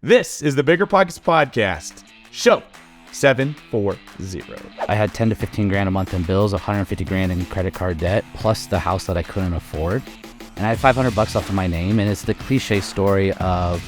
This is the BiggerPockets podcast, show 740. I had 10 to 15 grand a month in bills, 150 grand in credit card debt, plus the house that I couldn't afford. And I had 500 bucks left in my name. And it's the cliche story of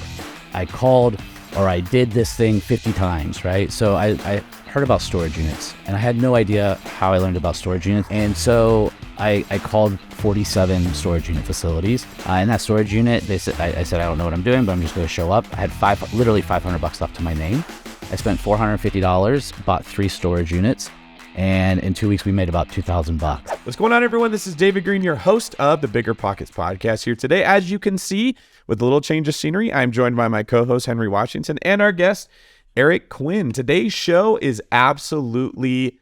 I called or I did this thing 50 times, right? So I heard about storage units and I had no idea how I learned about storage units. And so I called 47 storage unit facilities. In that storage unit, I said, I don't know what I'm doing, but I'm just going to show up. I had literally 500 bucks left to my name. I spent $450, bought 3 storage units, and in 2 weeks we made about $2,000. What's going on, everyone? This is David Green, your host of the BiggerPockets podcast here today. As you can see, with a little change of scenery, I'm joined by my co-host Henry Washington and our guest Eric Quinn. Today's show is absolutely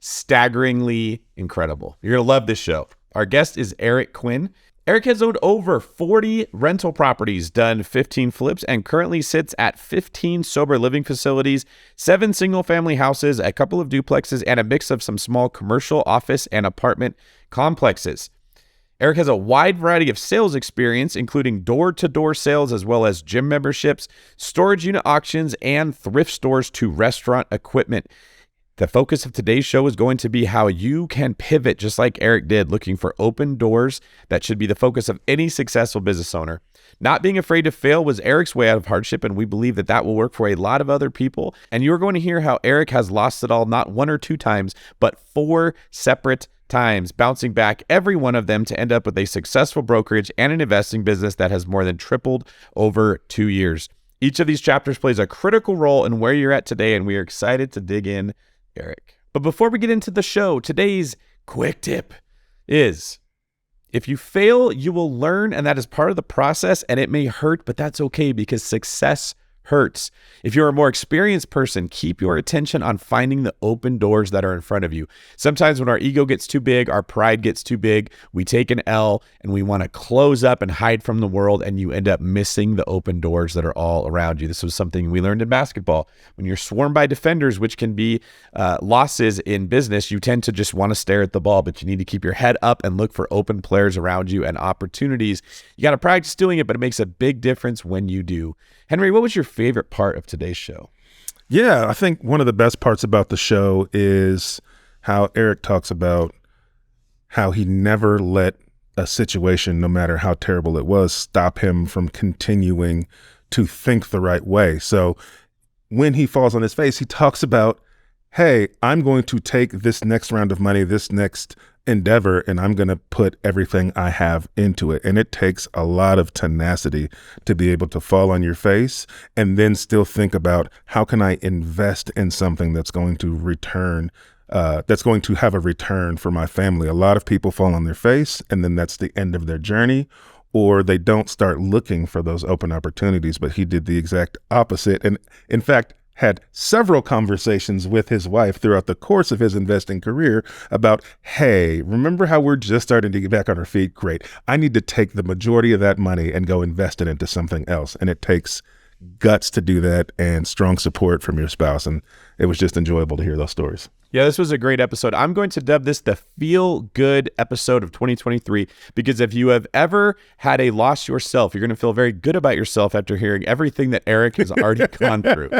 staggeringly incredible. You're gonna love this show. Our guest is Eric Quinn. Eric has owned over 40 rental properties, done 15 flips, and currently sits at 15 sober living facilities, 7 single-family houses, a couple of duplexes, and a mix of some small commercial, office, and apartment complexes. Eric has a wide variety of sales experience, including door-to-door sales, as well as gym memberships, storage unit auctions, and thrift stores to restaurant equipment. The focus of today's show is going to be how you can pivot just like Eric did, looking for open doors. That should be the focus of any successful business owner. Not being afraid to fail was Eric's way out of hardship, and we believe that that will work for a lot of other people. And you're going to hear how Eric has lost it all not 1 or 2 times, but 4 separate times, bouncing back every one of them to end up with a successful brokerage and an investing business that has more than tripled over 2 years. Each of these chapters plays a critical role in where you're at today, and we are excited to dig in, Eric. But before we get into the show, today's quick tip is, if you fail, you will learn, and that is part of the process, and it may hurt, but that's okay because success hurts. If you're a more experienced person, keep your attention on finding the open doors that are in front of you. Sometimes when our ego gets too big, our pride gets too big, we take an L and we want to close up and hide from the world, and you end up missing the open doors that are all around you. This was something we learned in basketball. When you're swarmed by defenders, which can be losses in business, you tend to just want to stare at the ball, but you need to keep your head up and look for open players around you and opportunities. You got to practice doing it, but it makes a big difference when you do. Henry, what was your favorite part of today's show? Yeah, I think one of the best parts about the show is how Eric talks about how he never let a situation, no matter how terrible it was, stop him from continuing to think the right way. So when he falls on his face, he talks about, hey, I'm going to take this next round of money, this next endeavor, and I'm going to put everything I have into it. And it takes a lot of tenacity to be able to fall on your face and then still think about, how can I invest in something that's going to return, that's going to have a return for my family. A lot of people fall on their face and then that's the end of their journey, or they don't start looking for those open opportunities. But he did the exact opposite. And in fact, had several conversations with his wife throughout the course of his investing career about, hey, remember how we're just starting to get back on our feet? Great. I need to take the majority of that money and go invest it into something else. And it takes guts to do that and strong support from your spouse. And it was just enjoyable to hear those stories. Yeah, this was a great episode. I'm going to dub this the feel-good episode of 2023, because if you have ever had a loss yourself, you're going to feel very good about yourself after hearing everything that Eric has already gone through.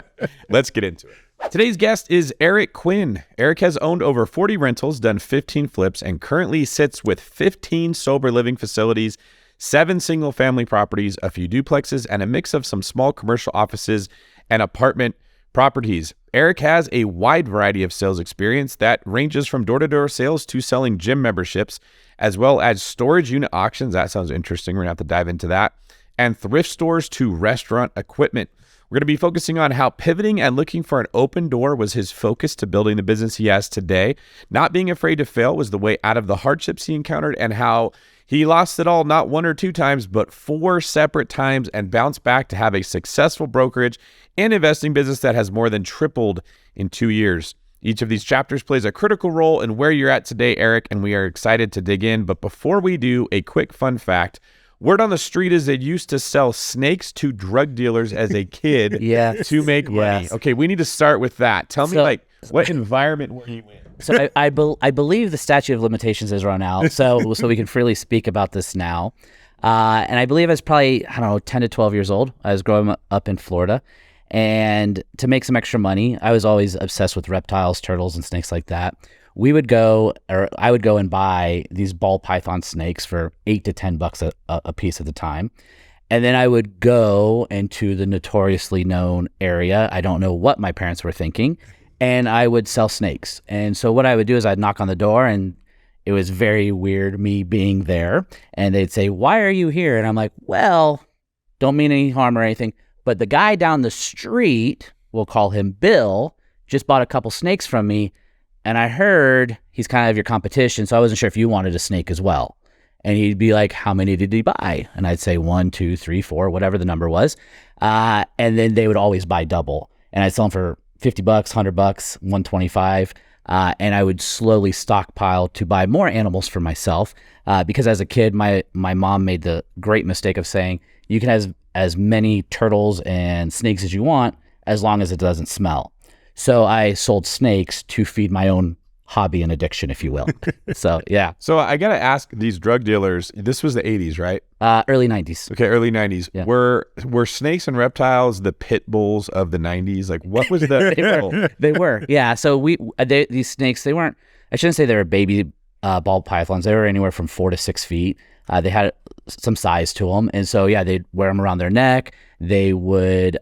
Let's get into it. Today's guest is Eric Quinn. Eric has owned over 40 rentals, done 15 flips, and currently sits with 15 sober living facilities, 7 single-family properties, a few duplexes, and a mix of some small commercial offices and apartment properties. Eric has a wide variety of sales experience that ranges from door-to-door sales to selling gym memberships, as well as storage unit auctions. That sounds interesting. We're going to have to dive into that. And thrift stores to restaurant equipment. We're going to be focusing on how pivoting and looking for an open door was his focus to building the business he has today. Not being afraid to fail was the way out of the hardships he encountered, and how he lost it all not 1 or 2 times, but 4 separate times, and bounced back to have a successful brokerage and investing business that has more than tripled in 2 years. Each of these chapters plays a critical role in where you're at today, Eric, and we are excited to dig in. But before we do, a quick fun fact. Word on the street is they used to sell snakes to drug dealers as a kid to make money. Yes. Okay, we need to start with that. Tell me, what environment were you in? So I believe the statute of limitations has run out, so we can freely speak about this now. And I believe I was probably, I don't know, 10 to 12 years old. I was growing up in Florida. And to make some extra money, I was always obsessed with reptiles, turtles, and snakes like that. I would go and buy these ball python snakes for $8 to $10 a piece at the time. And then I would go into the notoriously known area. I don't know what my parents were thinking. And I would sell snakes. And so what I would do is I'd knock on the door, and it was very weird me being there. And they'd say, "Why are you here?" And I'm like, "Well, don't mean any harm or anything, but the guy down the street, we'll call him Bill, just bought a couple snakes from me. And I heard he's kind of your competition. So I wasn't sure if you wanted a snake as well." And he'd be like, "How many did he buy?" And I'd say 1, 2, 3, 4, whatever the number was. And then they would always buy double. And I'd sell them for $50, $100, $125. And I would slowly stockpile to buy more animals for myself. Because as a kid, my mom made the great mistake of saying, you can have as many turtles and snakes as you want, as long as it doesn't smell. So I sold snakes to feed my own hobby and addiction, if you will. So, yeah. So I got to ask, these drug dealers, this was the 80s, right? Early 90s. Okay, early 90s. Yeah. Were snakes and reptiles the pit bulls of the 90s? Like, what was the... They were. Yeah. So these snakes, they weren't... I shouldn't say they were baby ball pythons. They were anywhere from 4 to 6 feet. They had some size to them. And so, yeah, they'd wear them around their neck. They would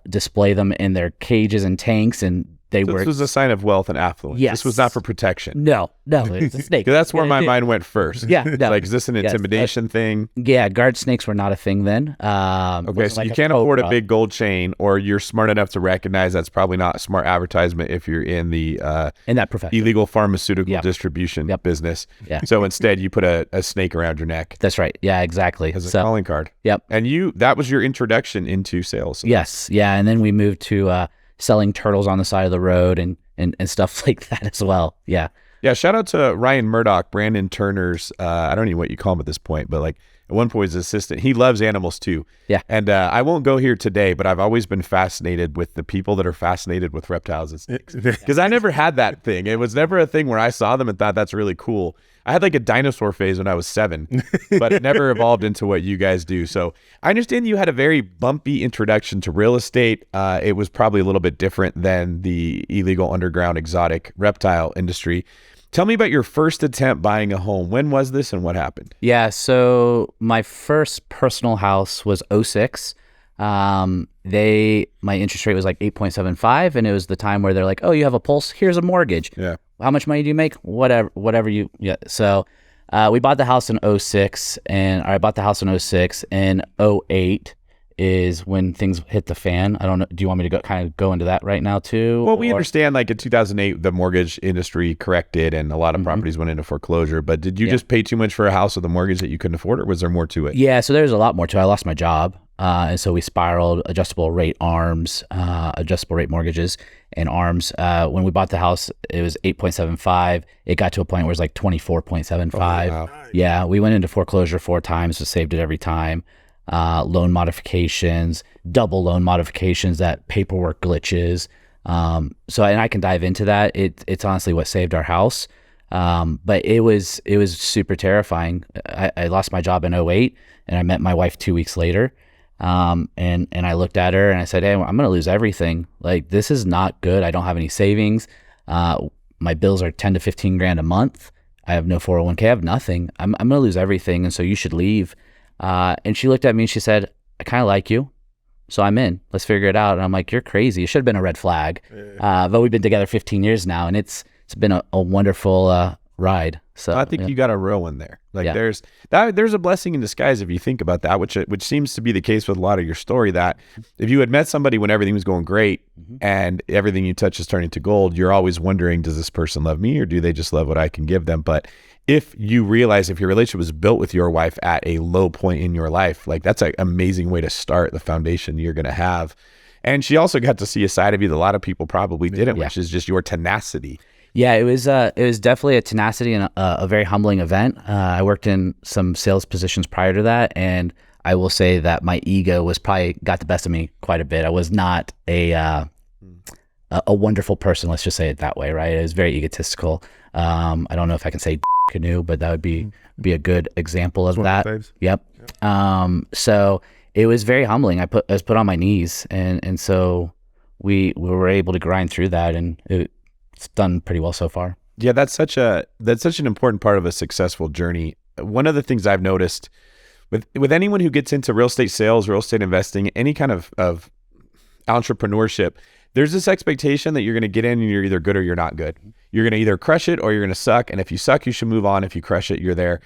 display them in their cages and tanks, and this was a sign of wealth and affluence. Yes. This was not for protection. No, it's a snake. That's where my mind went first. Yeah. No. Like, is this an intimidation thing? Yeah, guard snakes were not a thing then. Okay, so you can't afford a big gold chain, or you're smart enough to recognize that's probably not a smart advertisement if you're in the in that profession, illegal pharmaceutical distribution business. Yeah. So instead, you put a snake around your neck. That's right. Yeah, exactly. As a calling card. Yep. And that was your introduction into sales. Yes. Yeah, and then we moved to selling turtles on the side of the road and stuff like that as well. Yeah. Yeah. Shout out to Ryan Murdoch, Brandon Turner's, I don't know what you call him at this point, but like at one point his assistant, he loves animals too. Yeah. And I won't go here today, but I've always been fascinated with the people that are fascinated with reptiles and snakes. Because I never had that thing. It was never a thing where I saw them and thought that's really cool. I had like a dinosaur phase when I was 7, but it never evolved into what you guys do. So I understand you had a very bumpy introduction to real estate. It was probably a little bit different than the illegal underground exotic reptile industry. Tell me about your first attempt buying a home. When was this and what happened? Yeah, so my first personal house was 2006. My interest rate was like 8.75, and it was the time where they're like, "Oh, you have a pulse? Here's a mortgage." Yeah. How much money do you make? Whatever you. Yeah. So we bought the house in 2006, and I bought the house in 2006, and 2008 is when things hit the fan. I don't know. Do you want me to go into that right now too? Well, we understand like in 2008, the mortgage industry corrected and a lot of properties went into foreclosure, but did you just pay too much for a house with a mortgage that you couldn't afford, or was there more to it? Yeah. So there's a lot more to it. I lost my job. And so we spiraled adjustable rate ARMs, adjustable rate mortgages and ARMs. When we bought the house, it was 8.75. It got to a point where it was like 24.75. Oh, wow. Yeah. We went into foreclosure 4 times, but saved it every time. Loan modifications, double loan modifications, that paperwork glitches. And I can dive into that. It's honestly what saved our house. But it was super terrifying. I lost my job in 2008, and I met my wife 2 weeks later. And I looked at her and I said, "Hey, I'm going to lose everything. Like, this is not good. I don't have any savings. My bills are 10 to 15 grand a month. I have no 401k. I have nothing. I'm going to lose everything. And so you should leave." And she looked at me and she said, "I kind of like you, so I'm in. Let's figure it out." And I'm like, "You're crazy. It should have been a red flag." But we've been together 15 years now, and it's been a wonderful ride. So I think you got a real one there. Like there's a blessing in disguise if you think about that, which seems to be the case with a lot of your story, that if you had met somebody when everything was going great and everything you touch is turning to gold, you're always wondering, does this person love me or do they just love what I can give them? But if you realize if your relationship was built with your wife at a low point in your life, like that's an amazing way to start the foundation you're going to have. And she also got to see a side of you that a lot of people probably didn't, which is just your tenacity. Yeah, it was definitely a tenacity and a very humbling event. I worked in some sales positions prior to that, and I will say that my ego was probably got the best of me quite a bit. I was not a wonderful person, let's just say it that way, right? I was very egotistical. I don't know if I can say canoe, but that would be a good example of that. Yep. So it was very humbling. I was put on my knees, and so we were able to grind through that, and it's done pretty well so far. Yeah, that's such an important part of a successful journey. One of the things I've noticed with anyone who gets into real estate sales, real estate investing, any kind of entrepreneurship, there's this expectation that you're going to get in and you're either good or you're not good. You're going to either crush it or you're going to suck. And if you suck, you should move on. If you crush it, you're there.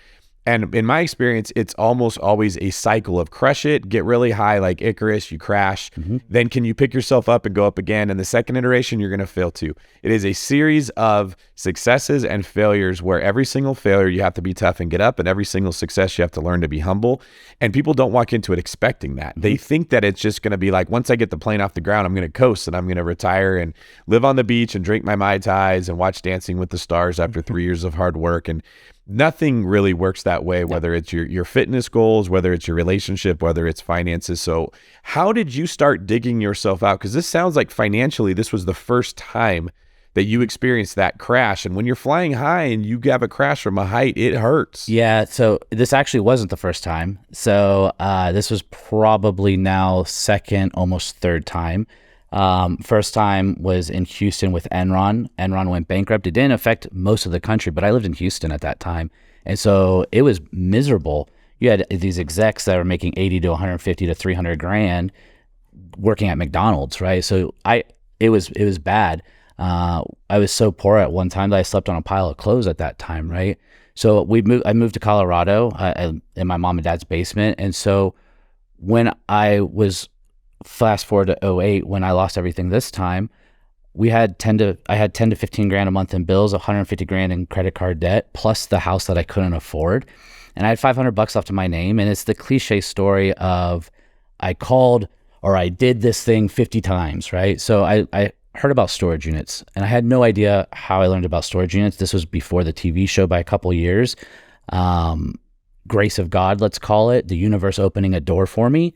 And in my experience, it's almost always a cycle of crush it, get really high like Icarus, you crash. Then can you pick yourself up and go up again? And the second iteration, you're going to fail too. It is a series of successes and failures where every single failure you have to be tough and get up, and every single success you have to learn to be humble. And people don't walk into it expecting that. They think that it's just going to be like, once I get the plane off the ground, I'm going to coast and I'm going to retire and live on the beach and drink my Mai Tais and watch Dancing with the Stars after 3 years of hard work. And nothing really works that way, whether it's your fitness goals, whether it's your relationship, whether it's finances. So how did you start digging yourself out? Because this sounds like financially, this was the first time that you experienced that crash. And when you're flying high and you have a crash from a height, it hurts. Yeah. So this actually wasn't the first time. So this was probably now second, almost third time. First time was in Houston with Enron. Enron went bankrupt. It didn't affect most of the country, but I lived in Houston at that time. And so it was miserable. You had these execs that were making 80 to 150 to 300 grand working at McDonald's, right? So it was bad. I was so poor at one time that I slept on a pile of clothes at that time, right? So I moved to Colorado in my mom and dad's basement. And so when I was fast forward to 2008, when I lost everything this time, I had 10 to 15 grand a month in bills, 150 grand in credit card debt, plus the house that I couldn't afford. And I had $500 left in my name. And it's the cliche story of I called or I did this thing 50 times, right? So I heard about storage units, and I had no idea how I learned about storage units. This was before the TV show by a couple of years. Grace of God, let's call it, the universe opening a door for me.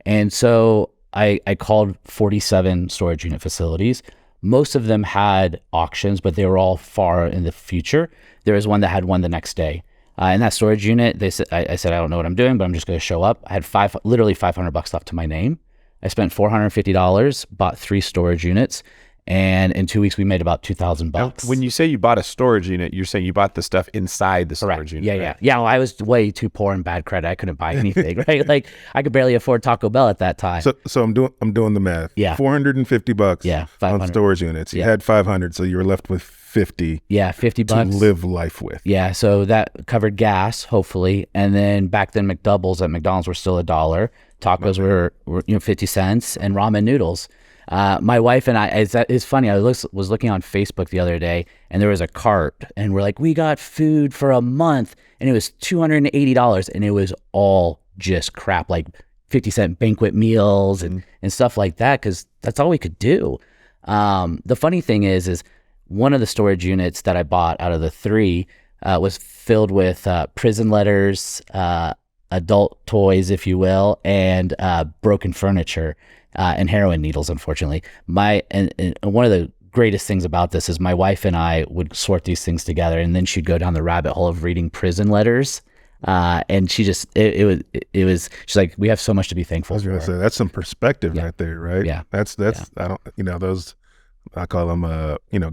And so I called 47 storage unit facilities. Most of them had auctions, but they were all far in the future. There was one that had one the next day. In that storage unit, I said, I don't know what I'm doing, but I'm just going to show up. I had literally $500 left to my name. I spent $450, bought 3 storage units, and in 2 weeks we made about $2,000. When you say you bought a storage unit, you're saying you bought the stuff inside the storage unit. Yeah, right? Yeah. Well, I was way too poor and bad credit. I couldn't buy anything, right? Like I could barely afford Taco Bell at that time. So I'm doing the math. Yeah, $450. Yeah, on storage units. You had 500, so you were left with 50. Yeah, $50 to live life with. Yeah, so that covered gas, hopefully, and then back then McDoubles at McDonald's were still $1. Tacos were 50 cents, and ramen noodles. My wife and I, it's funny, I was looking on Facebook the other day, and there was a cart, and we're like, we got food for a month, and it was $280, and it was all just crap, like 50-cent banquet meals and stuff like that, because that's all we could do. The funny thing is one of the storage units that I bought out of the 3 was filled with prison letters, adult toys, if you will, and broken furniture and heroin needles, unfortunately. And one of the greatest things about this is my wife and I would sort these things together, and then she'd go down the rabbit hole of reading prison letters. And she just, it was, she's like, we have so much to be thankful I was going for. to say, that's some perspective right there, right? Yeah. That's I don't, those, I call them,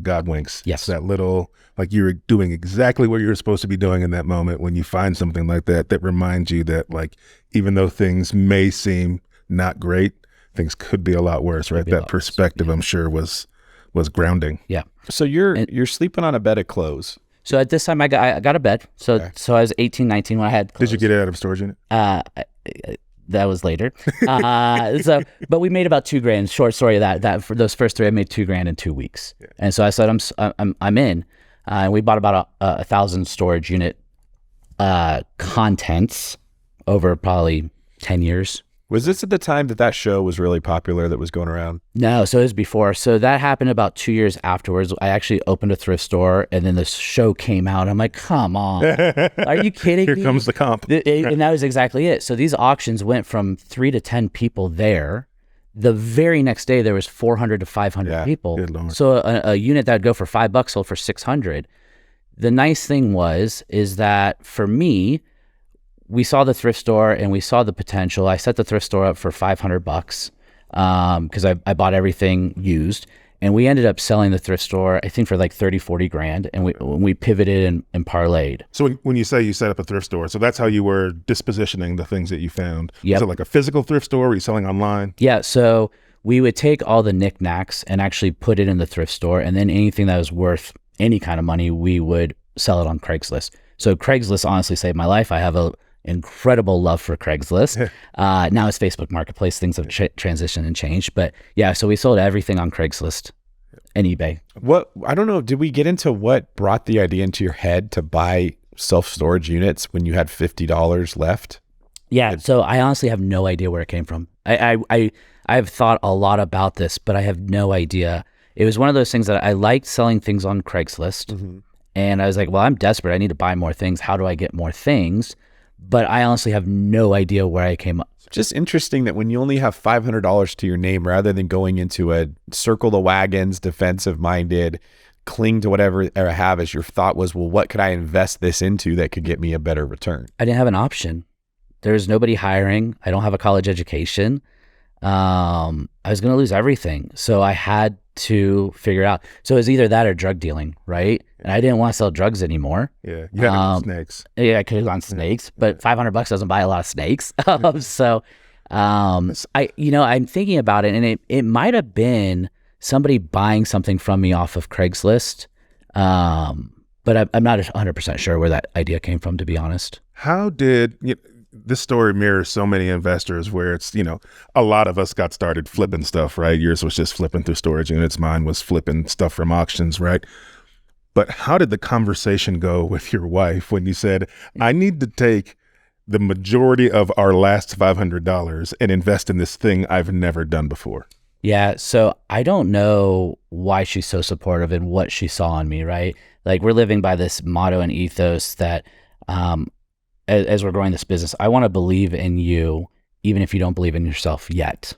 God winks. Yes. That little, like you were doing exactly what you were supposed to be doing in that moment when you find something like that reminds you that, like, even though things may seem not great, things could be a lot worse, right? That perspective, I'm sure, was grounding. Yeah. So you're sleeping on a bed of clothes. So at this time I got a bed. So I was 18, 19 when I had clothes. Did you get it out of a storage unit? That was later. But we made about $2,000. Short story of that for those first 3, I made $2,000 in 2 weeks. Yeah. And so I said, I'm in. And we bought about 1,000 storage unit contents over probably 10 years. Was this at the time that show was really popular that was going around? No, so it was before. So that happened about 2 years afterwards. I actually opened a thrift store, and then the show came out. I'm like, come on. Are you kidding me? Here comes the comp. And that was exactly it. So these auctions went from 3 to 10 people there. The very next day, there was 400 to 500 people. Good Lord. So a unit that would go for $5 sold for $600. The nice thing is that for me, we saw the thrift store and we saw the potential. I set the thrift store up for $500 because I bought everything used. And we ended up selling the thrift store, I think, for like 30, 40 grand. And we pivoted and parlayed. So when you say you set up a thrift store, so that's how you were dispositioning the things that you found. Yep. Is it like a physical thrift store? Were you selling online? Yeah. So we would take all the knickknacks and actually put it in the thrift store. And then anything that was worth any kind of money, we would sell it on Craigslist. So Craigslist honestly saved my life. I have a incredible love for Craigslist. Now it's Facebook Marketplace. Things have transitioned and changed. But yeah, so we sold everything on Craigslist and eBay. I don't know, did we get into what brought the idea into your head to buy self-storage units when you had $50 left? Yeah, so I honestly have no idea where it came from. I've thought a lot about this, but I have no idea. It was one of those things that I liked selling things on Craigslist. And I was like, well, I'm desperate. I need to buy more things. How do I get more things? But I honestly have no idea where I came up. Just interesting that when you only have $500 to your name, rather than going into a circle the wagons, defensive minded, cling to whatever I have, as your thought was, well, what could I invest this into that could get me a better return? I didn't have an option. There's nobody hiring. I don't have a college education. I was going to lose everything. So I had to figure out. So it was either that or drug dealing, right? And I didn't want to sell drugs anymore. Yeah, you had snakes. Yeah, I could have gone snakes, but $500 doesn't buy a lot of snakes. So, I'm thinking about it, and it might have been somebody buying something from me off of Craigslist. But I'm not 100% sure where that idea came from, to be honest. How did this story mirrors so many investors where it's, a lot of us got started flipping stuff, right? Yours was just flipping through storage units. Mine was flipping stuff from auctions, right? But how did the conversation go with your wife when you said, I need to take the majority of our last $500 and invest in this thing I've never done before? Yeah. So I don't know why she's so supportive and what she saw in me, right? Like, we're living by this motto and ethos that, as we're growing this business, I want to believe in you, even if you don't believe in yourself yet,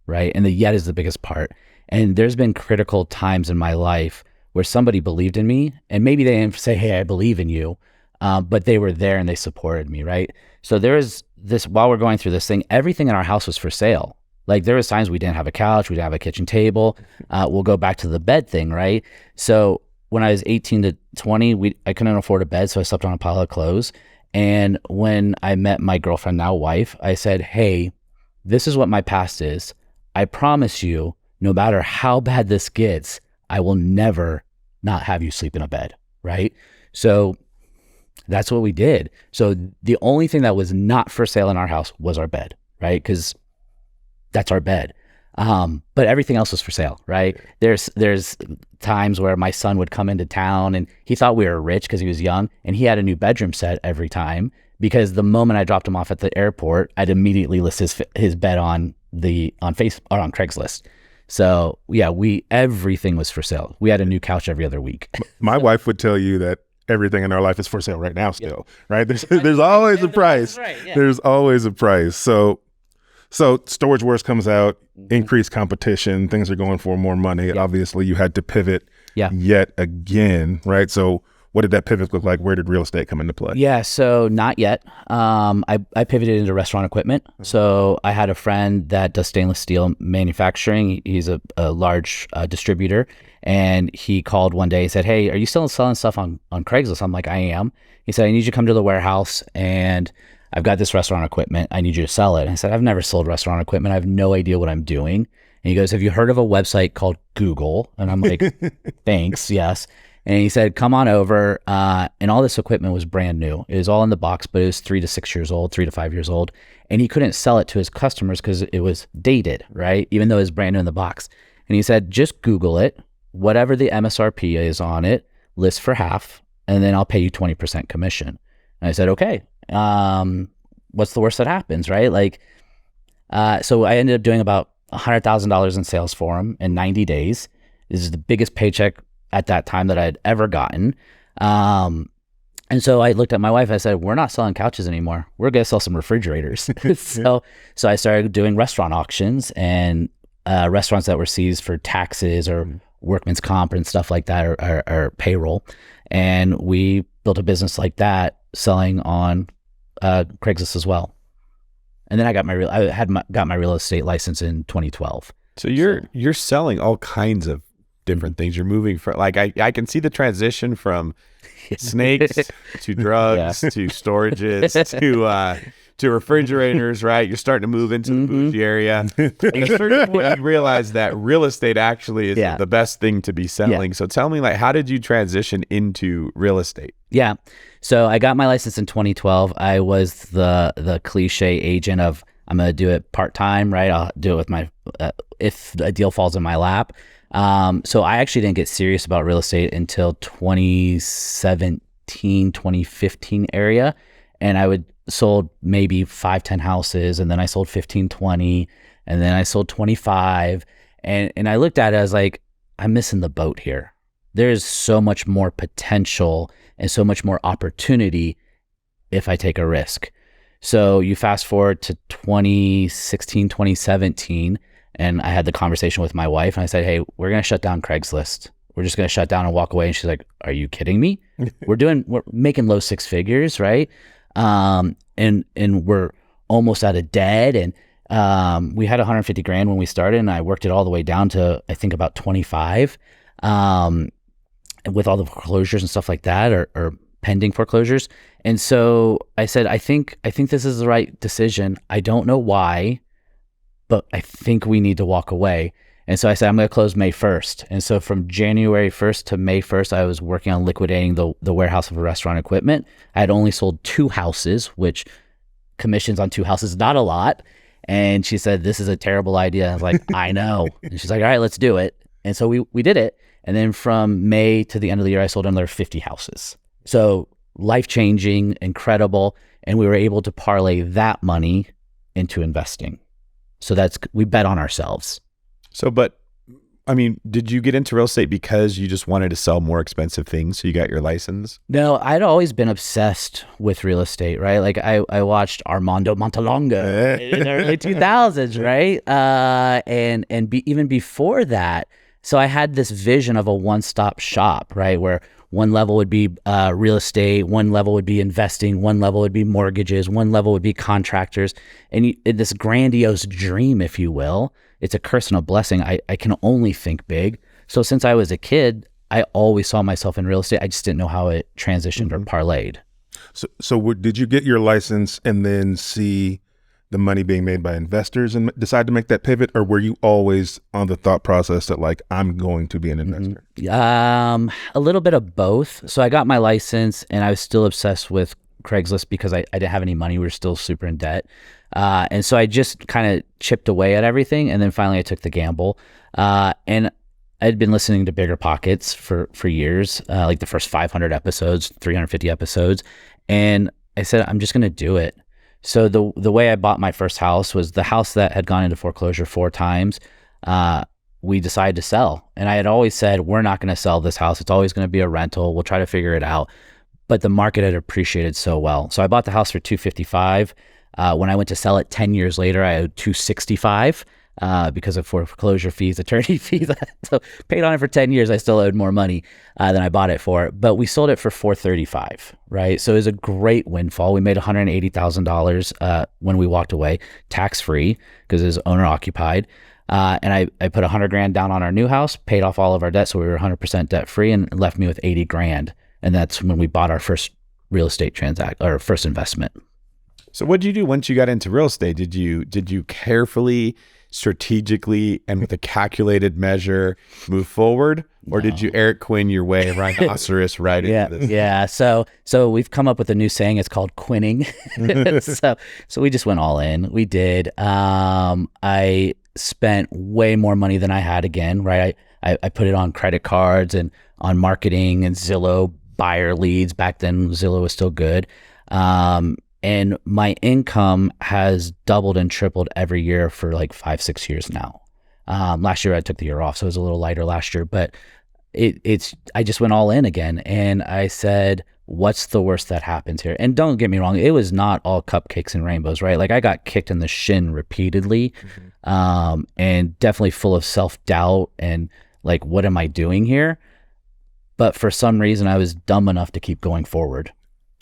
right? And the yet is the biggest part. And there's been critical times in my life where somebody believed in me, and maybe they didn't say, hey, I believe in you, but they were there and they supported me, right? So there is this, while we're going through this thing, everything in our house was for sale. Like, there was times we didn't have a couch, we didn't have a kitchen table. We'll go back to the bed thing, right? So when I was 18 to 20, I couldn't afford a bed, so I slept on a pile of clothes. And when I met my girlfriend, now wife, I said, hey, this is what my past is. I promise you, no matter how bad this gets, I will never not have you sleep in a bed, right? So that's what we did. So the only thing that was not for sale in our house was our bed, right? Because that's our bed. But everything else was for sale, right? There's times where my son would come into town and he thought we were rich because he was young, and he had a new bedroom set every time, because the moment I dropped him off at the airport, I'd immediately list his bed on Craigslist. So yeah, everything was for sale. We had a new couch every other week. My wife would tell you that everything in our life is for sale right now still, right? There's always a price. Right, yeah. There's always a price. So Storage Wars comes out, increased competition, things are going for more money. Yeah. Obviously, you had to pivot yet again, right? So what did that pivot look like? Where did real estate come into play? Yeah, so not yet. I pivoted into restaurant equipment. So I had a friend that does stainless steel manufacturing. He's a large distributor. And he called one day and said, hey, are you still selling stuff on Craigslist? I'm like, I am. He said, I need you to come to the warehouse, and I've got this restaurant equipment. I need you to sell it. And I said, I've never sold restaurant equipment. I have no idea what I'm doing. And he goes, have you heard of a website called Google? And I'm like, thanks, yes. And he said, come on over. And all this equipment was brand new. It was all in the box, but it was 3 to 5 years old. And he couldn't sell it to his customers because it was dated, right? Even though it was brand new in the box. And he said, just Google it. Whatever the MSRP is on it, list for half, and then I'll pay you 20% commission. And I said, okay. What's the worst that happens, right? Like, so I ended up doing about $100,000 in sales for him in 90 days. This is the biggest paycheck at that time that I'd ever gotten. And so I looked at my wife, I said, we're not selling couches anymore. We're going to sell some refrigerators. So I started doing restaurant auctions, and restaurants that were seized for taxes or workman's comp and stuff like that, or payroll. And we built a business like that, selling on Craigslist as well. And then I got my real estate license in 2012. So you're selling all kinds of different things. You're moving from, like, I can see the transition from snakes to drugs to storages to refrigerators, right? You're starting to move into the bougie area. At a certain point, you realize that real estate actually is the best thing to be selling. So tell me, like, how did you transition into real estate? Yeah. So I got my license in 2012. I was the cliche agent of, I'm going to do it part-time, right? I'll do it with my, if a deal falls in my lap. So I actually didn't get serious about real estate until 2017, 2015 area. And I sold maybe 5-10 houses, and then I sold 15, 20, and then I sold 25. And I looked at it as like, I'm missing the boat here. There's so much more potential and so much more opportunity if I take a risk. So you fast forward to 2016, 2017, and I had the conversation with my wife, and I said, hey, we're going to shut down Craigslist. We're just going to shut down and walk away. And she's like, are you kidding me? We're making low six figures, right? And we're almost out of debt. And we had 150 grand when we started, and I worked it all the way down to, I think, about 25, with all the foreclosures and stuff like that, or pending foreclosures. And so I said, I think this is the right decision. I don't know why, but I think we need to walk away. And so I said, I'm going to close May 1st. And so from January 1st to May 1st, I was working on liquidating the warehouse of restaurant equipment. I had only sold 2 houses, which commissions on 2 houses, not a lot. And she said, this is a terrible idea. I was like, I know. And she's like, all right, let's do it. And so we did it. And then from May to the end of the year, I sold another 50 houses. So life-changing, incredible. And we were able to parlay that money into investing. So we bet on ourselves. So, but I mean, did you get into real estate because you just wanted to sell more expensive things, so you got your license? No, I'd always been obsessed with real estate, right? Like I watched Armando Montalonga in the early 2000s, right? Even before that. So I had this vision of a one-stop shop, right? Where one level would be real estate, one level would be investing, one level would be mortgages, one level would be contractors. And this grandiose dream, if you will, it's a curse and a blessing. I can only think big. So since I was a kid, I always saw myself in real estate. I just didn't know how it transitioned or parlayed. So did you get your license and then see the money being made by investors and decide to make that pivot, or were you always on the thought process that, like, I'm going to be an investor? A little bit of both. So I got my license, and I was still obsessed with Craigslist because I didn't have any money. We were still super in debt. And so I just kind of chipped away at everything. And then finally I took the gamble. And I'd been listening to BiggerPockets for years, like the first 500 episodes, 350 episodes. And I said, I'm just going to do it. So the way I bought my first house was the house that had gone into foreclosure 4 times. We decided to sell. And I had always said, we're not going to sell this house. It's always going to be a rental. We'll try to figure it out. But the market had appreciated so well. So I bought the house for $255. When I went to sell it 10 years later, I owed $265 because of foreclosure fees, attorney fees. So paid on it for 10 years. I still owed more money than I bought it for. But we sold it for $435, right? So it was a great windfall. We made $180,000 when we walked away, tax-free because it was owner-occupied. And I put $100,000 down on our new house, paid off all of our debt, so we were 100% debt-free, and left me with $80,000. And that's when we bought our first real estate first investment. So what did you do once you got into real estate? Did you carefully, strategically, and with a calculated measure move forward? Or did you Eric Quinn your way, rhinoceros right into this? Yeah. So we've come up with a new saying. It's called Quinning. So we just went all in. We did. I spent way more money than I had again, right? I put it on credit cards and on marketing and Zillow buyer leads. Back then, Zillow was still good. And my income has doubled and tripled every year for like 5-6 years now. Last year I took the year off, so it was a little lighter last year, but I just went all in again. And I said, what's the worst that happens here? And don't get me wrong, it was not all cupcakes and rainbows, right? Like I got kicked in the shin repeatedly, and definitely full of self-doubt and like, what am I doing here? But for some reason I was dumb enough to keep going forward.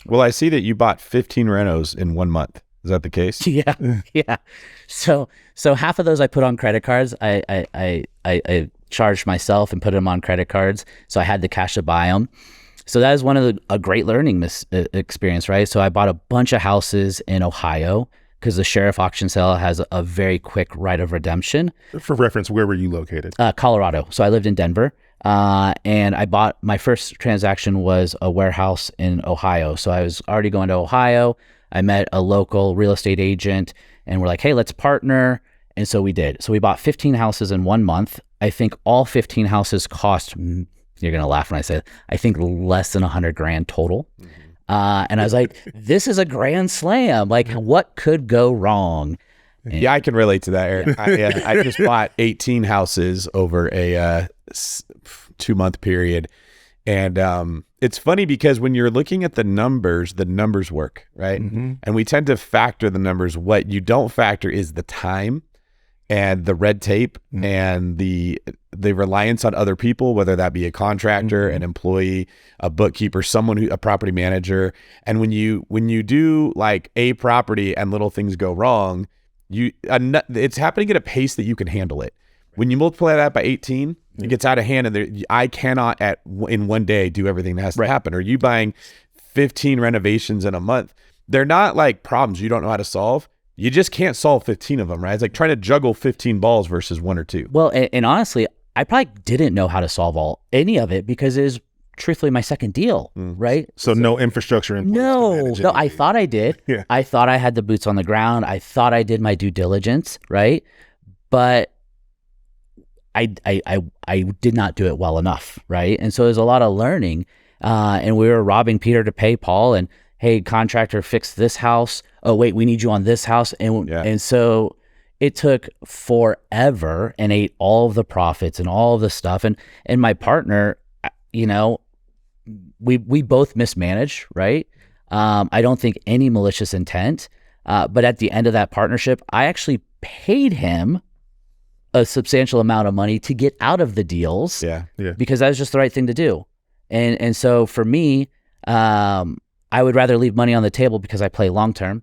Well, I see that you bought 15 renos in 1 month. Is that the case? Yeah, yeah. So half of those I put on credit cards. I charged myself and put them on credit cards, so I had the cash to buy them. So that is one of a great learning experience, right? So I bought a bunch of houses in Ohio because the sheriff auction sale has a very quick right of redemption. For reference, where were you located? Colorado. So I lived in Denver. And I bought, my first transaction was a warehouse in Ohio. So I was already going to Ohio. I met a local real estate agent and we're like, hey, let's partner. And so we did. So we bought 15 houses in 1 month. I think all 15 houses cost, you're going to laugh when I say it, I think less than $100,000 total. And I was like, this is a grand slam. Like, what could go wrong? And yeah, I can relate to that, Eric. I just bought 18 houses over a 2-month period. And it's funny because when you're looking at the numbers work, right? Mm-hmm. And we tend to factor the numbers. What you don't factor is the time and the red tape and the reliance on other people, whether that be a contractor, an employee, a bookkeeper, a property manager. And when you do like a property and little things go wrong, it's happening at a pace that you can handle it. When you multiply that by 18, it gets out of hand, and I cannot in 1 day do everything that has to happen. Or you buying 15 renovations in a month, they're not like problems you don't know how to solve. You just can't solve 15 of them, right? It's like trying to juggle 15 balls versus 1 or 2. Well, and honestly, I probably didn't know how to solve any of it because it is truthfully my second deal, right? So no infrastructure in place. No, I thought I did. Yeah. I thought I had the boots on the ground. I thought I did my due diligence, right? But I did not do it well enough, right? And so there's a lot of learning, and we were robbing Peter to pay Paul. And hey, contractor, fix this house. Oh wait, we need you on this house, and so it took forever and ate all of the profits and all of the stuff. And my partner, you know, we both mismanaged, right? I don't think any malicious intent, but at the end of that partnership, I actually paid him a substantial amount of money to get out of the deals, because that was just the right thing to do. And so for me, I would rather leave money on the table because I play long term.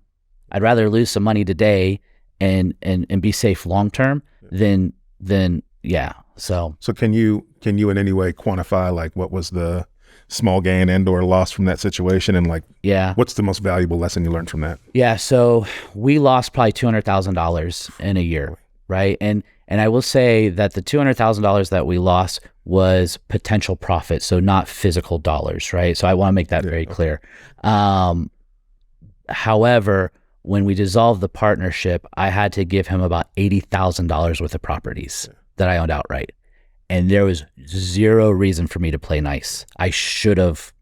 I'd rather lose some money today and be safe long term than So can you in any way quantify like what was the small gain and or loss from that situation, and like what's the most valuable lesson you learned from that? Yeah, so we lost probably $200,000 in a year, right? And I will say that the $200,000 that we lost was potential profit, so not physical dollars, right? So I want to make that very clear. However, when we dissolved the partnership, I had to give him about $80,000 worth of properties that I owned outright. And there was zero reason for me to play nice. I should have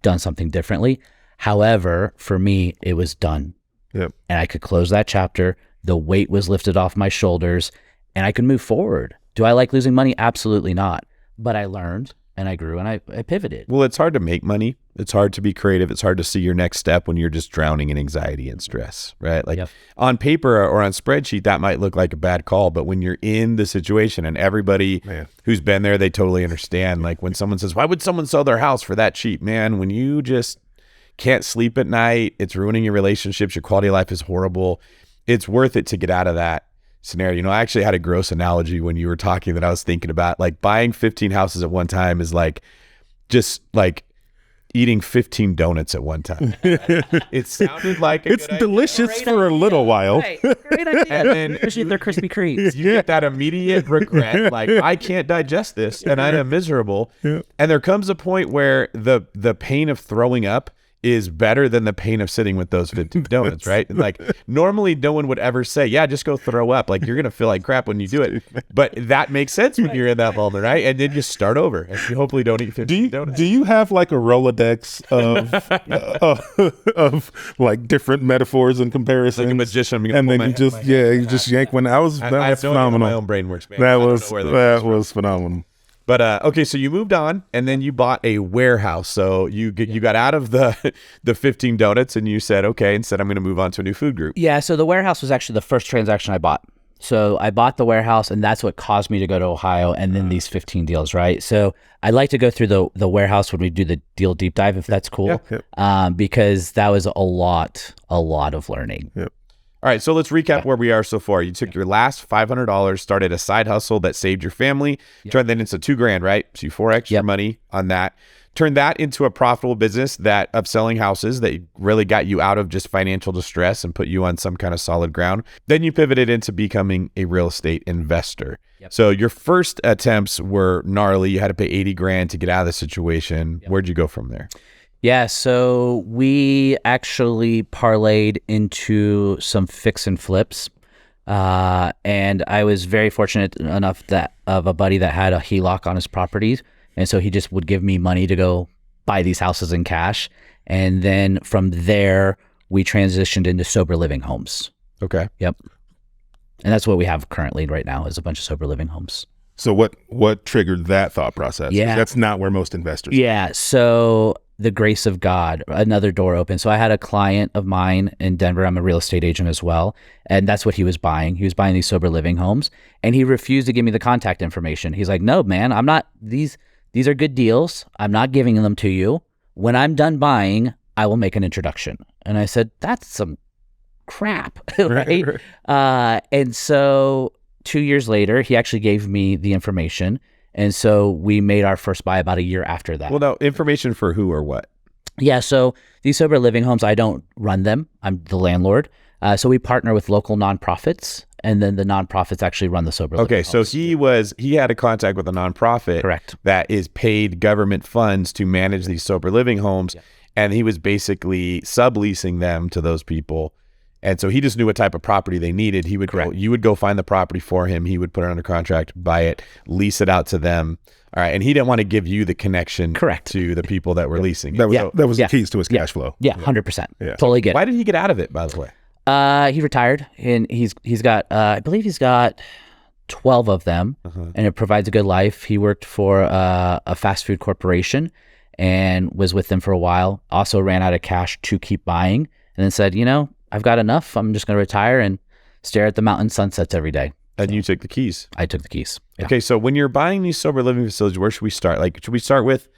done something differently. However, for me, it was done. Yep. And I could close that chapter. The weight was lifted off my shoulders and I could move forward. Do I like losing money? Absolutely not. But I learned and I grew and I pivoted. Well, it's hard to make money. It's hard to be creative. It's hard to see your next step when you're just drowning in anxiety and stress, right? Like on paper or on spreadsheet, that might look like a bad call, but when you're in the situation and everybody who's been there, they totally understand. Like when someone says, why would someone sell their house for that cheap? Man, when you just can't sleep at night, it's ruining your relationships, your quality of life is horrible. It's worth it to get out of that scenario. You know, I actually had a gross analogy when you were talking that I was thinking about. Like buying 15 houses at one time is like just like eating 15 donuts at one time. It sounded like it's delicious for a little while. Right. Great idea. And then especially if they're Krispy Kremes. you get that immediate regret, like I can't digest this and I am miserable. And there comes a point where the pain of throwing up is better than the pain of sitting with those 15 donuts, right? And like normally no one would ever say, yeah, just go throw up. Like you're going to feel like crap when you do it. But that makes sense when you're in that moment, right? And then you start over and you hopefully don't eat 15 donuts. Do you have like a Rolodex of like different metaphors and comparisons? Like a magician. And then you just yank one. That was phenomenal. My own brain works, man. That was phenomenal. But okay, so you moved on, and then you bought a warehouse. So you got out of the 15 donuts, and you said, okay, instead I'm going to move on to a new food group. Yeah, so the warehouse was actually the first transaction I bought. So I bought the warehouse, and that's what caused me to go to Ohio, and then these 15 deals, right? So I'd like to go through the warehouse when we do the deal deep dive, if that's cool, because that was a lot of learning. Yep. All right, so let's recap where we are so far. You took your last $500, started a side hustle that saved your family, turned that into $2,000, right? So you 4x your money on that. Turned that into a profitable business that of selling houses that really got you out of just financial distress and put you on some kind of solid ground. Then you pivoted into becoming a real estate investor. So your first attempts were gnarly. You had to pay $80,000 to get out of the situation. Where'd you go from there? Yeah, so we actually parlayed into some fix and flips. And I was very fortunate enough that of a buddy that had a HELOC on his properties. And so he just would give me money to go buy these houses in cash. And then from there, we transitioned into sober living homes. Okay. Yep. And that's what we have currently right now is a bunch of sober living homes. So what triggered that thought process? Yeah. That's not where most investors Yeah. So the grace of God, another door opened. So I had a client of mine in Denver. I'm a real estate agent as well. And that's what he was buying. He was buying these sober living homes, and he refused to give me the contact information. He's like, no, man, I'm not, these are good deals. I'm not giving them to you. When I'm done buying, I will make an introduction. And I said, that's some crap, right? And so 2 years later, he actually gave me the information. And so we made our first buy about a year after that. Well, now, information for who or what? Yeah, so these sober living homes, I don't run them. I'm the landlord. So we partner with local nonprofits, and then the nonprofits actually run the sober living homes. Okay, so he had a contact with a nonprofit Correct. that is paid government funds to manage these sober living homes, and he was basically subleasing them to those people. And so he just knew what type of property they needed. He would you would go find the property for him. He would put it under contract, buy it, lease it out to them. All right. And he didn't want to give you the connection to the people that were leasing. That was the keys to his cash flow. Yeah, 100%. Yeah. Totally get it. Why did he get out of it, by the way? He retired, and he's got, I believe he's got 12 of them, and it provides a good life. He worked for a fast food corporation and was with them for a while. Also ran out of cash to keep buying, and then said, I've got enough. I'm just going to retire and stare at the mountain sunsets every day. And you took the keys. I took the keys. Yeah. Okay, so when you're buying these sober living facilities, where should we start? Like, should we start with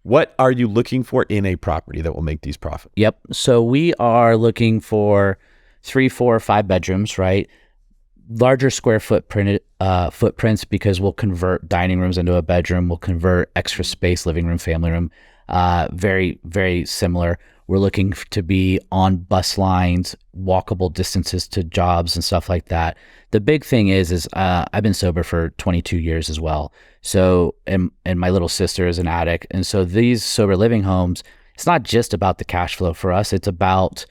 what are you looking for in a property that will make these profit? Yep. So we are looking for 3, 4, or 5 bedrooms, right? Larger square footprints, because we'll convert dining rooms into a bedroom. We'll convert extra space, living room, family room. Very, very similar. We're looking to be on bus lines, walkable distances to jobs and stuff like that. The big thing is I've been sober for 22 years as well. So, and my little sister is an addict. And so these sober living homes, it's not just about the cash flow for us. It's about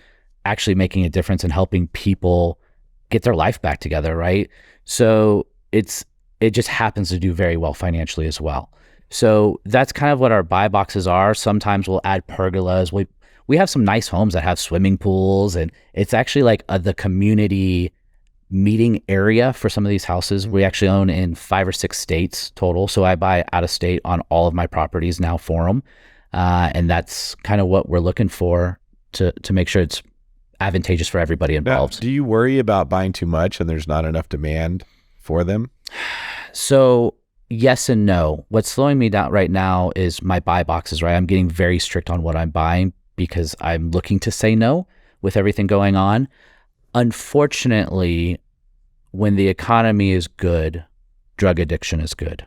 actually making a difference and helping people get their life back together, right? So it just happens to do very well financially as well. So that's kind of what our buy boxes are. Sometimes we'll add pergolas. We have some nice homes that have swimming pools, and it's actually like the community meeting area for some of these houses. We actually own in 5 or 6 states total. So I buy out of state on all of my properties now for them. And that's kind of what we're looking for to make sure it's advantageous for everybody involved. Now, do you worry about buying too much and there's not enough demand for them? So yes and no. What's slowing me down right now is my buy boxes, right? I'm getting very strict on what I'm buying because I'm looking to say no with everything going on. Unfortunately, when the economy is good, drug addiction is good.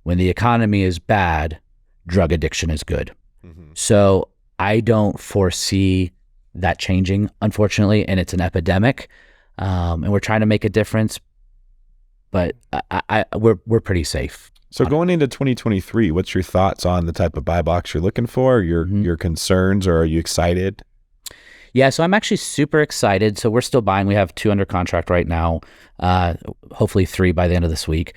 When the economy is bad, drug addiction is good. Mm-hmm. So I don't foresee that changing, unfortunately, and it's an epidemic, and we're trying to make a difference, but we're pretty safe. So going into 2023, what's your thoughts on the type of buy box you're looking for, your concerns, or are you excited? Yeah, so I'm actually super excited. So we're still buying. We have 2 under contract right now, hopefully 3 by the end of this week.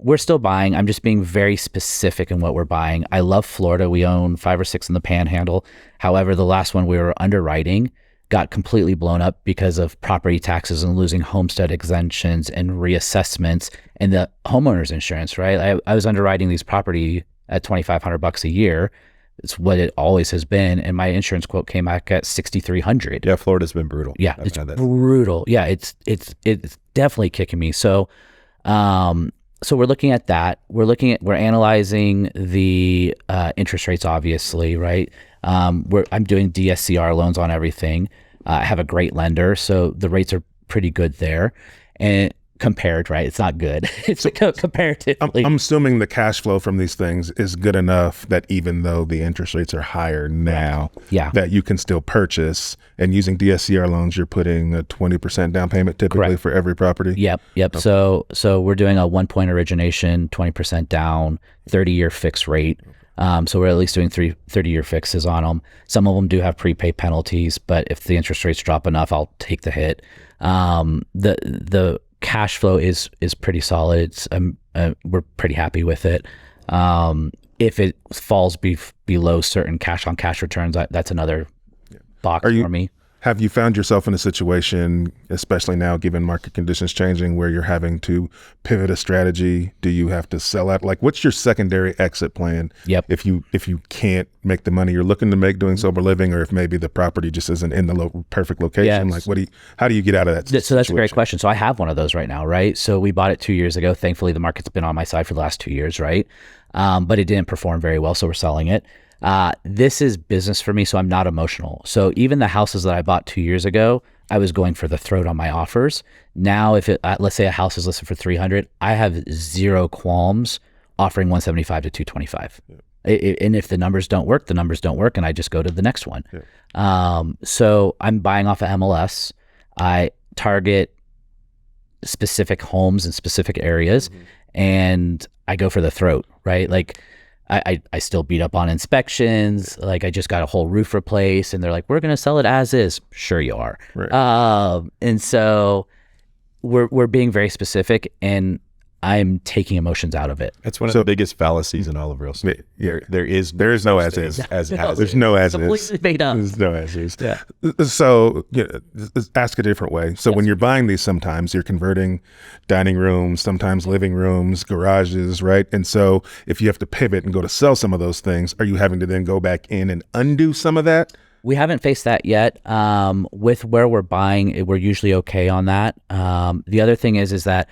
We're still buying. I'm just being very specific in what we're buying. I love Florida. We own 5 or 6 in the Panhandle. However, the last one we were underwriting got completely blown up because of property taxes and losing homestead exemptions and reassessments and the homeowner's insurance, right? I was underwriting these property at $2,500 a year. It's what it always has been. And my insurance quote came back at $6,300. Yeah, Florida's been brutal. Yeah, it's brutal. Yeah, it's definitely kicking me. So, so we're looking at that. We're analyzing the interest rates, obviously, right? I'm doing DSCR loans on everything. I have a great lender, so the rates are pretty good there. And compared, right? It's not good. It's comparatively. I'm assuming the cash flow from these things is good enough that even though the interest rates are higher now, that you can still purchase. And using DSCR loans, you're putting a 20% down payment typically for every property. Yep. Okay. So we're doing a 1-point origination, 20% down, 30-year fixed rate. So we're at least doing 30-year fixes on them. Some of them do have prepay penalties, but if the interest rates drop enough, I'll take the hit. The cash flow is pretty solid. We're pretty happy with it. If it falls below certain cash on cash returns, that's another box for me. Have you found yourself in a situation, especially now given market conditions changing, where you're having to pivot a strategy? Do you have to sell out? Like, what's your secondary exit plan? Yep. If you can't make the money you're looking to make doing sober living, or if maybe the property just isn't in the perfect location, yes. like how do you get out of that situation? So that's a great question. So I have one of those right now, right? So we bought it 2 years ago. Thankfully, the market's been on my side for the last 2 years, right? But it didn't perform very well, so we're selling it. This is business for me, so I'm not emotional. So even the houses that I bought 2 years ago, I was going for the throat on my offers. Now, if let's say a house is listed for 300, I have zero qualms offering 175 to 225. And if the numbers don't work, the numbers don't work, and I just go to the next one. So I'm buying off of MLS. I target specific homes in specific areas, and I go for the throat, right? Like, I still beat up on inspections. Like, I just got a whole roof replaced, and they're like, we're going to sell it as is. Sure you are. Right. And so we're being very specific, and I'm taking emotions out of it. That's one of the biggest fallacies in all of real estate. There is no as is. There's no as is. Completely made up. There's no as is. Yeah. So let's ask a different way. So when you're buying these, sometimes you're converting dining rooms, sometimes living rooms, garages, right? And so if you have to pivot and go to sell some of those things, are you having to then go back in and undo some of that? We haven't faced that yet. With where we're buying, we're usually okay on that. The other thing is that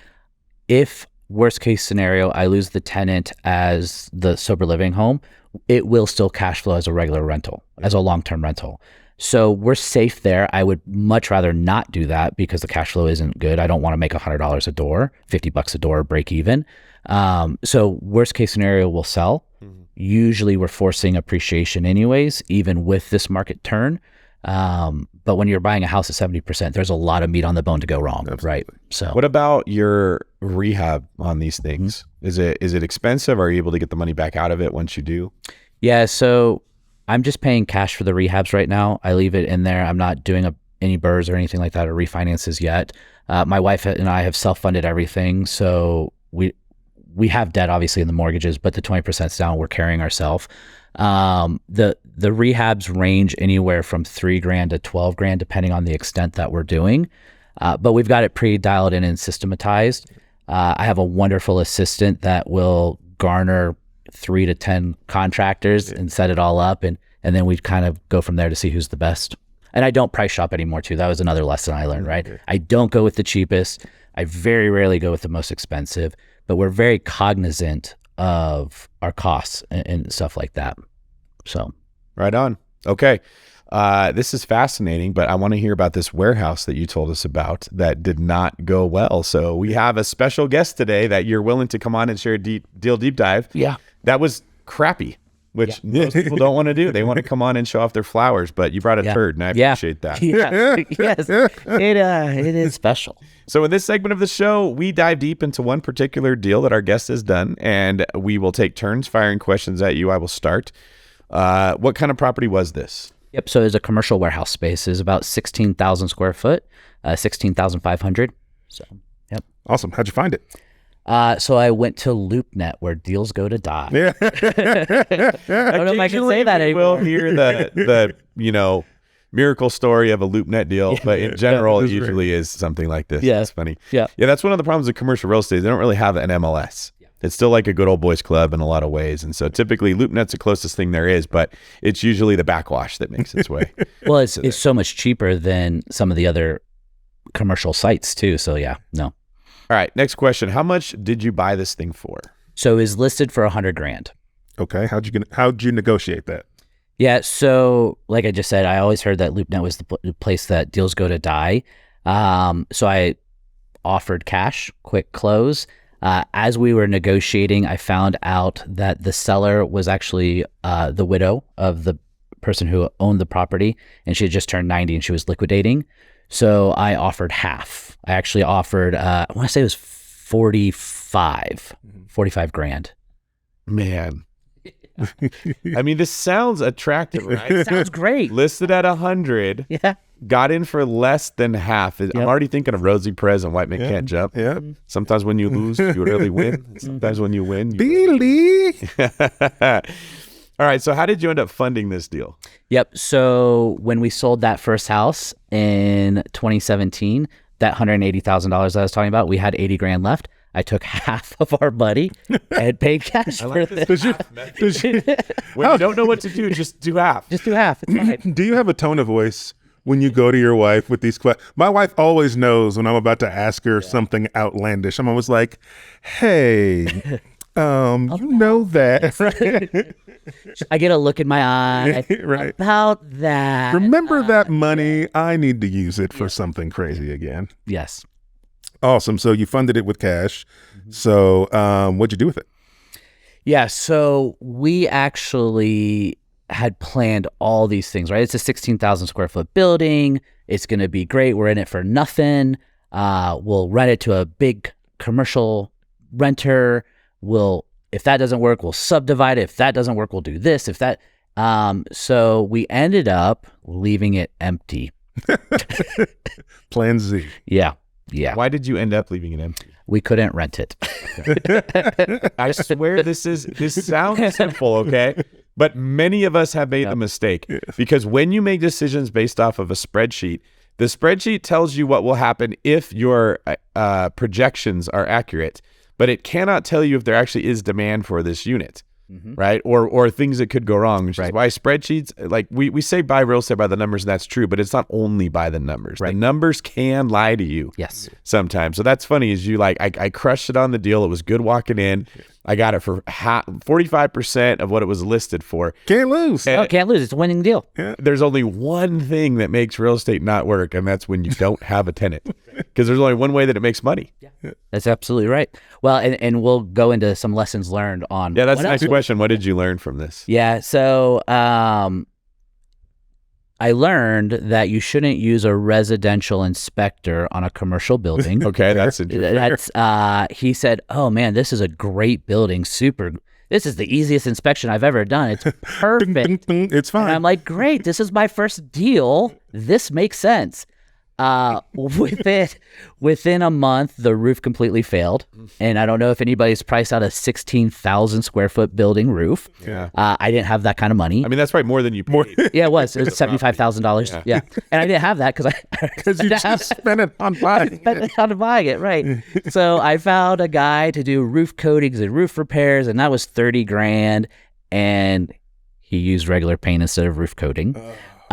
if worst case scenario, I lose the tenant as the sober living home, it will still cash flow as a regular rental, as a long-term rental. So we're safe there. I would much rather not do that because the cash flow isn't good. I don't want to make $100 a door, $50 a door, break even. So worst case scenario, we'll sell. Usually we're forcing appreciation anyways, even with this market turn. But when you're buying a house at 70%, there's a lot of meat on the bone to go wrong, right? So what about your rehab on these things? Is it expensive? Are you able to get the money back out of it once you do? Yeah, so I'm just paying cash for the rehabs right now. I leave it in there. I'm not doing any burrs or anything like that or refinances yet. My wife and I have self-funded everything, so we have debt obviously in the mortgages, but the 20%'s down, we're carrying ourselves. The rehabs range anywhere from $3,000 to $12,000 depending on the extent that we're doing. But we've got it pre-dialed in and systematized. I have a wonderful assistant that will garner 3 to 10 contractors and set it all up, and then we kind of go from there to see who's the best. And I don't price shop anymore too. That was another lesson I learned, right? I don't go with the cheapest. I very rarely go with the most expensive, but we're very cognizant of our costs and stuff like that. So right on. Okay. This is fascinating, but I want to hear about this warehouse that you told us about that did not go well. So we have a special guest today that you're willing to come on and share a deal deep dive. Yeah. That was crappy, which most people don't want to do. They want to come on and show off their flowers, but you brought a turd, and I appreciate that. Yes, it is special. So in this segment of the show, we dive deep into one particular deal that our guest has done, and we will take turns firing questions at you. I will start. What kind of property was this? Yep. So it's a commercial warehouse space. It's about 16,000 square foot, 16,500. So, yep. Awesome. How'd you find it? So I went to LoopNet, where deals go to die. Yeah. I don't know if I can say that anymore. We'll hear the miracle story of a LoopNet deal, but in general, it usually is something like this. Yeah. It's funny. Yeah. Yeah. That's one of the problems with commercial real estate. They don't really have an MLS. It's still like a good old boys club in a lot of ways. And so typically LoopNet's the closest thing there is, but it's usually the backwash that makes its way. Well, it's so much cheaper than some of the other commercial sites too. So yeah, no. All right. Next question. How much did you buy this thing for? So it's listed for $100,000. Okay. How'd you negotiate that? Yeah. So like I just said, I always heard that LoopNet was the place that deals go to die. So I offered cash, quick close. As we were negotiating, I found out that the seller was actually the widow of the person who owned the property, and she had just turned 90 and she was liquidating. So I offered half. I actually offered, I want to say it was 45 grand. Man. I mean, this sounds attractive, right? Sounds great. Listed at 100. Yeah. Got in for less than half. I'm already thinking of Rosie Perez and White Man Can't Jump. Yeah. Sometimes when you lose, you really win. Sometimes when you win, Billy. All right. So how did you end up funding this deal? Yep. So when we sold that first house in 2017, that $180,000 I was talking about, we had 80 grand left. I took half of our money and paid cash for this. When you don't know what to do, just do half. Just do half. It's fine. Do you have a tone of voice when you go to your wife with these questions? My wife always knows when I'm about to ask her something outlandish. I'm always like, hey, you know that, right? I get a look in my eye Right. about that. Remember that money? I need to use it for something crazy again. Yes. Awesome. So you funded it with cash. So what'd you do with it? Yeah. So we actually had planned all these things, right? It's a 16,000 square foot building. It's going to be great. We're in it for nothing. We'll rent it to a big commercial renter. If that doesn't work, we'll subdivide it. If that doesn't work, we'll do this. So we ended up leaving it empty. Plan Z. Yeah. Yeah. Why did you end up leaving it empty? We couldn't rent it. I swear this sounds simple, okay? But many of us have made the mistake because when you make decisions based off of a spreadsheet, the spreadsheet tells you what will happen if your projections are accurate, but it cannot tell you if there actually is demand for this unit. Right? Or things that could go wrong, which is why spreadsheets, like we say buy real estate by the numbers, and that's true, but it's not only by the numbers. Right. The numbers can lie to you sometimes. So that's funny is I crushed it on the deal. It was good walking in. I got it for 45% of what it was listed for. Can't lose. Can't lose. It's a winning deal. Yeah. There's only one thing that makes real estate not work, and that's when you don't have a tenant. Because there's only one way that it makes money. Yeah. That's absolutely right. Well, and we'll go into some lessons learned on. Yeah, that's the next question. What did you learn from this? Yeah, so I learned that you shouldn't use a residential inspector on a commercial building. Okay, that's interesting. He said, "Oh man, this is a great building. Super. This is the easiest inspection I've ever done. It's perfect. It's fine." And I'm like, "Great. This is my first deal. This makes sense." Within a month, the roof completely failed, and I don't know if anybody's priced out a 16,000 square foot building roof. Yeah, I didn't have that kind of money. I mean, that's probably more than you paid. Yeah, it was $75,000. Yeah, and I didn't have that because you just spent it on buying it. Right. So I found a guy to do roof coatings and roof repairs, and that was 30 grand, and he used regular paint instead of roof coating.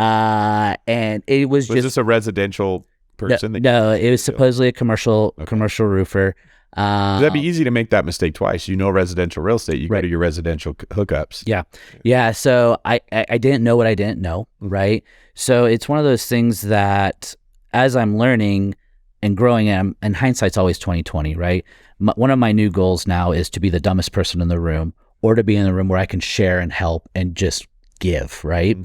And it was just this a residential person? No, it was supposedly a commercial roofer. That'd be easy to make that mistake twice. You know, residential real estate, you go to your residential hookups. Yeah. So I didn't know what I didn't know. Right. So it's one of those things that as I'm learning and growing, and hindsight's always 20/20, right? One of my new goals now is to be the dumbest person in the room, or to be in the room where I can share and help and just give. Right.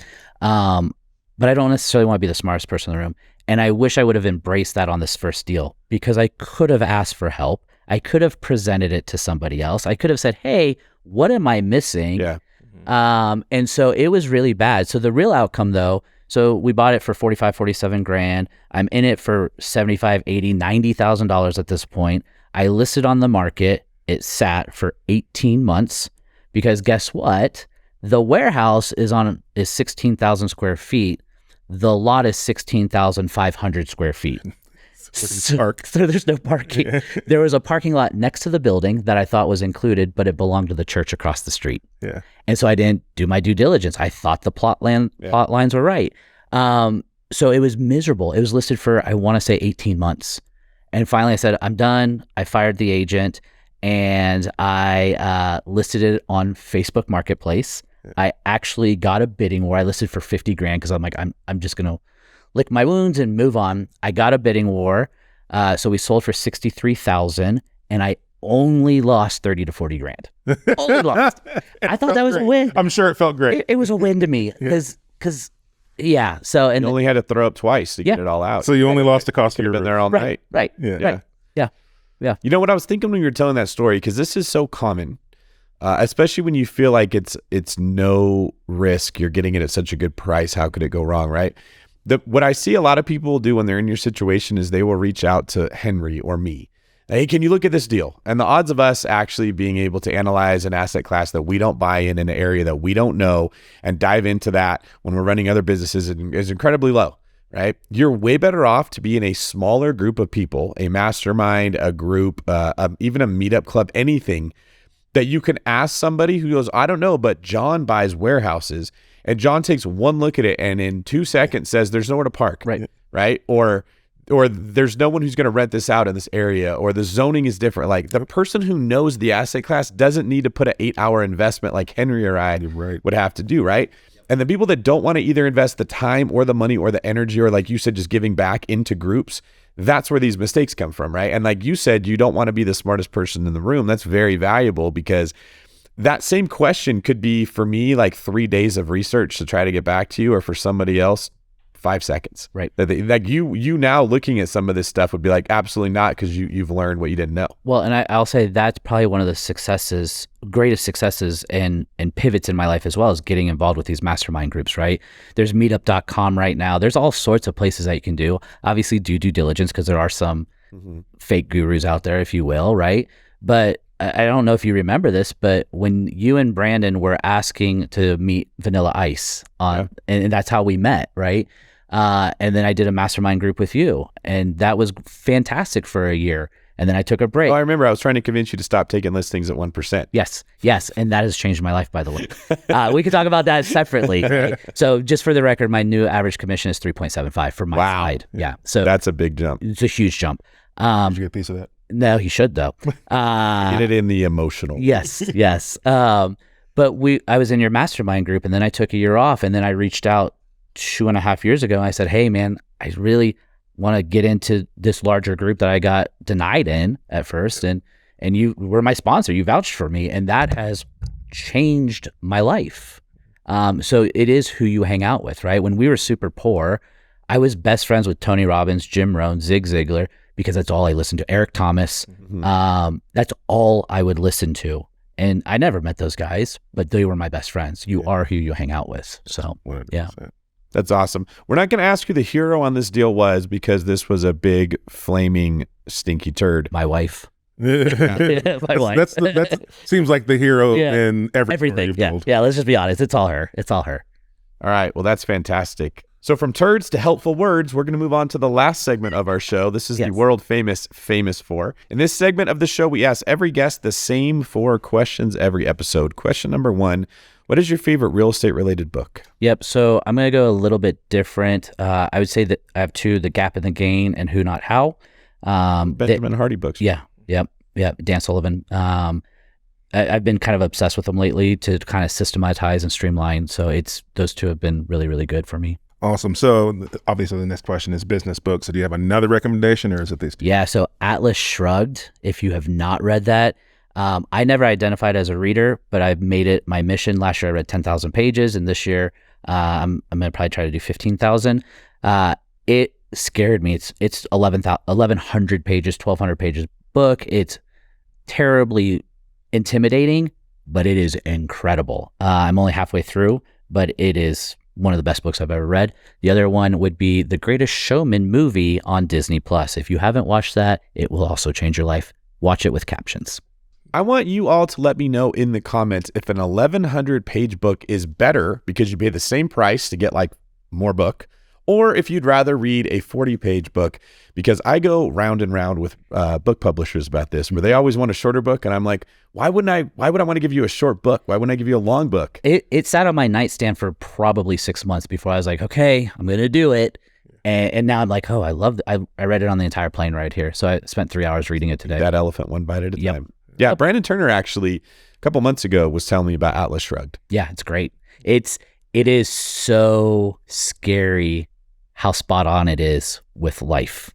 But I don't necessarily want to be the smartest person in the room. And I wish I would have embraced that on this first deal, because I could have asked for help. I could have presented it to somebody else. I could have said, hey, what am I missing? Yeah. And so it was really bad. So the real outcome though, so we bought it for 45, 47 grand. I'm in it for 75, 80, $90,000 at this point. I listed on the market. It sat for 18 months because guess what? The warehouse is 16,000 square feet. The lot is 16,500 square feet. Park. So there's no parking. Yeah. There was a parking lot next to the building that I thought was included, but it belonged to the church across the street. Yeah. And so I didn't do my due diligence. I thought the plot lines were right. So it was miserable. It was listed for, I want to say 18 months. And finally I said, I'm done. I fired the agent and I listed it on Facebook Marketplace. Yeah. I actually got a bidding war. I listed for 50 grand because I'm like, I'm just going to lick my wounds and move on. I got a bidding war. So we sold for 63,000 and I only lost 30 to 40 grand. Only lost. I thought that was a win. I'm sure it felt great. It was a win to me because yeah. So and you only had to throw up twice to get it all out. So you only lost the cost of your been there all night. Right. Yeah. Yeah. You know what I was thinking when you were telling that story, because this is so common, especially when you feel like it's no risk, you're getting it at such a good price. How could it go wrong, right? What I see a lot of people do when they're in your situation is they will reach out to Henry or me. Hey, can you look at this deal? And the odds of us actually being able to analyze an asset class that we don't buy in an area that we don't know and dive into that when we're running other businesses is incredibly low, right? You're way better off to be in a smaller group of people, a mastermind, a group, even a meetup club, anything that you can ask somebody who goes, I don't know, but John buys warehouses. And John takes one look at it and in 2 seconds says there's nowhere to park, right? Or there's no one who's going to rent this out in this area, or the zoning is different. Like the person who knows the asset class doesn't need to put an 8-hour investment like Henry or I would have to do, right? And the people that don't want to either invest the time or the money or the energy, or like you said, just giving back into groups, that's where these mistakes come from, right? And like you said, you don't want to be the smartest person in the room. That's very valuable because that same question could be for me like 3 days of research to try to get back to you, or for somebody else 5 seconds. Right. Like you now looking at some of this stuff would be like, absolutely not, because you've learned what you didn't know. Well, and I'll say that's probably one of the greatest successes and pivots in my life as well, is getting involved with these mastermind groups, right? There's meetup.com right now. There's all sorts of places that you can do. Obviously do due diligence, because there are some fake gurus out there, if you will, right? But I don't know if you remember this, but when you and Brandon were asking to meet Vanilla Ice and that's how we met, right? And then I did a mastermind group with you, and that was fantastic for a year. And then I took a break. Oh, I remember I was trying to convince you to stop taking listings at 1%. Yes. And that has changed my life, by the way. We could talk about that separately. Right? So just for the record, my new average commission is 3.75 for my side. Yeah. So that's a big jump. It's a huge jump. Did you get a piece of that? No, he should though. Get it in the emotional. Yes. But I was in your mastermind group, and then I took a year off, and then I reached out 2.5 years ago, and I said, hey man, I really want to get into this larger group that I got denied in at first. And you were my sponsor. You vouched for me, and that has changed my life. So it is who you hang out with, right? When we were super poor, I was best friends with Tony Robbins, Jim Rohn, Zig Ziglar, because that's all I listened to. Eric Thomas. That's all I would listen to. And I never met those guys, but they were my best friends. You are who you hang out with. So 100%. Yeah. That's awesome. We're not going to ask who the hero on this deal was, because this was a big, flaming, stinky turd. My wife. My wife. That's seems like the hero in everything. Yeah. Let's just be honest. It's all her. All right. Well, that's fantastic. So from turds to helpful words, we're going to move on to the last segment of our show. This is the world famous Four. In this segment of the show, we ask every guest the same 4 questions every episode. Question number 1. What is your favorite real estate related book? Yep. So I'm going to go a little bit different. I would say that I have 2, The Gap and the Gain and Who Not How. Benjamin Hardy books. Yeah. Dan Sullivan. I've been kind of obsessed with them lately to kind of systematize and streamline. So those 2 have been really, really good for me. Awesome. So obviously the next question is business books. So do you have another recommendation, or is it these 2? Yeah. So Atlas Shrugged, if you have not read that, I never identified as a reader, but I've made it my mission. Last year I read 10,000 pages, and this year I'm going to probably try to do 15,000. It scared me. It's 1,100 pages, 1,200 pages book. It's terribly intimidating, but it is incredible. I'm only halfway through, but it is one of the best books I've ever read. The other one would be The Greatest Showman movie on Disney+. If you haven't watched that, it will also change your life. Watch it with captions. I want you all to let me know in the comments if an 1,100 page book is better because you pay the same price to get like more book, or if you'd rather read a 40-page book, because I go round and round with book publishers about this, where they always want a shorter book. And I'm like, why would I want to give you a short book? Why wouldn't I give you a long book? It sat on my nightstand for probably 6 months before I was like, okay, I'm going to do it. And now I'm like, oh, I love it. I read it on the entire plane ride here. So I spent 3 hours reading it today. That elephant one bite at a time. Yeah, Brandon Turner actually, a couple months ago, was telling me about Atlas Shrugged. Yeah, it's great. It is so scary how spot on it is with life.